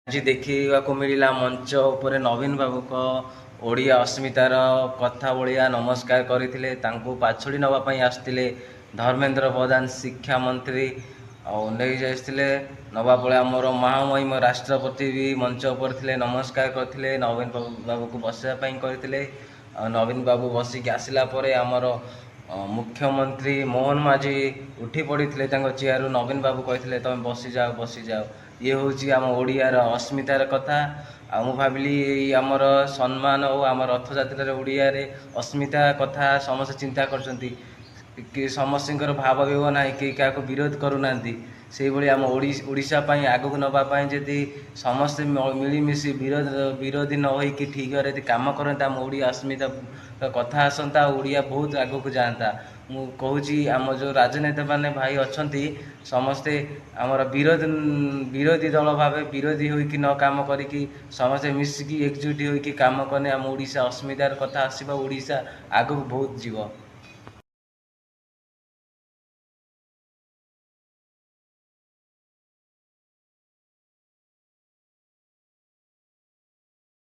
ଆଜି ଦେଖିବାକୁ ମିଳିଲା ମଞ୍ଚ ଉପରେ ନବୀନ ବାବୁଙ୍କ ଓଡ଼ିଆ ଅସ୍ମିତାର କଥା ଭଳିଆ ନମସ୍କାର କରିଥିଲେ। ତାଙ୍କୁ ପାଛୋଡ଼ି ନେବା ପାଇଁ ଆସିଥିଲେ ଧର୍ମେନ୍ଦ୍ର ପ୍ରଧାନ ଶିକ୍ଷାମନ୍ତ୍ରୀ ଆଉ ନେଇ ଯାଇଥିଲେ ନେବା ବେଳେ ଆମର ମହାମହିମ ରାଷ୍ଟ୍ରପତି ବି ମଞ୍ଚ ଉପରେ ଥିଲେ, ନମସ୍କାର କରିଥିଲେ, ନବୀନ ବାବୁକୁ ବସିବା ପାଇଁ କହିଥିଲେ। ଆଉ ନବୀନ ବାବୁ ବସିକି ଆସିଲା ପରେ ଆମର ମୁଖ୍ୟମନ୍ତ୍ରୀ ମୋହନ ମାଝୀ ଉଠି ପଡ଼ିଥିଲେ ତାଙ୍କ ଚେୟାରରୁ। ନବୀନ ବାବୁ କହିଥିଲେ ତମେ ବସିଯାଅ ବସିଯାଅ। ଇଏ ହେଉଛି ଆମ ଓଡ଼ିଆର ଅସ୍ମିତାର କଥା। ଆଉ ମୁଁ ଭାବିଲି ଏଇ ଆମର ସମ୍ମାନ ଓ ଆମ ରଥଯାତ୍ରାରେ ଓଡ଼ିଆରେ ଅସ୍ମିତା କଥା ସମସ୍ତେ ଚିନ୍ତା କରୁଛନ୍ତି, କି ସମସ୍ତଙ୍କର ଭାବ ବିଭବ ନାହିଁ, କେହି କାହାକୁ ବିରୋଧ କରୁନାହାନ୍ତି। ସେଇଭଳି ଆମ ଓଡ଼ିଶା ପାଇଁ ଆଗକୁ ନେବା ପାଇଁ ଯଦି ସମସ୍ତେ ମିଳିମିଶି ବିରୋଧୀ ନ ହୋଇକି ଠିକରେ ଯଦି କାମ କରନ୍ତେ ଆମ ଓଡ଼ିଆ ଅସ୍ମିତା କଥା ଆସନ୍ତା, ଓଡ଼ିଆ ବହୁତ ଆଗକୁ ଯାଆନ୍ତା। ମୁଁ କହୁଛି ଆମ ଯେଉଁ ରାଜନେତାମାନେ ଭାଇ ଅଛନ୍ତି ସମସ୍ତେ ଆମର ବିରୋଧୀ ଦଳ ଭାବେ ବିରୋଧୀ ହୋଇକି ନ କାମ କରିକି ସମସ୍ତେ ମିଶିକି ଏକଜୁଟ ହୋଇକି କାମ କଲେ ଆମ ଓଡ଼ିଶା ଅସ୍ମିତାର କଥା ଆସିବ, ଓଡ଼ିଶା ଆଗକୁ ବହୁତ ଯିବ।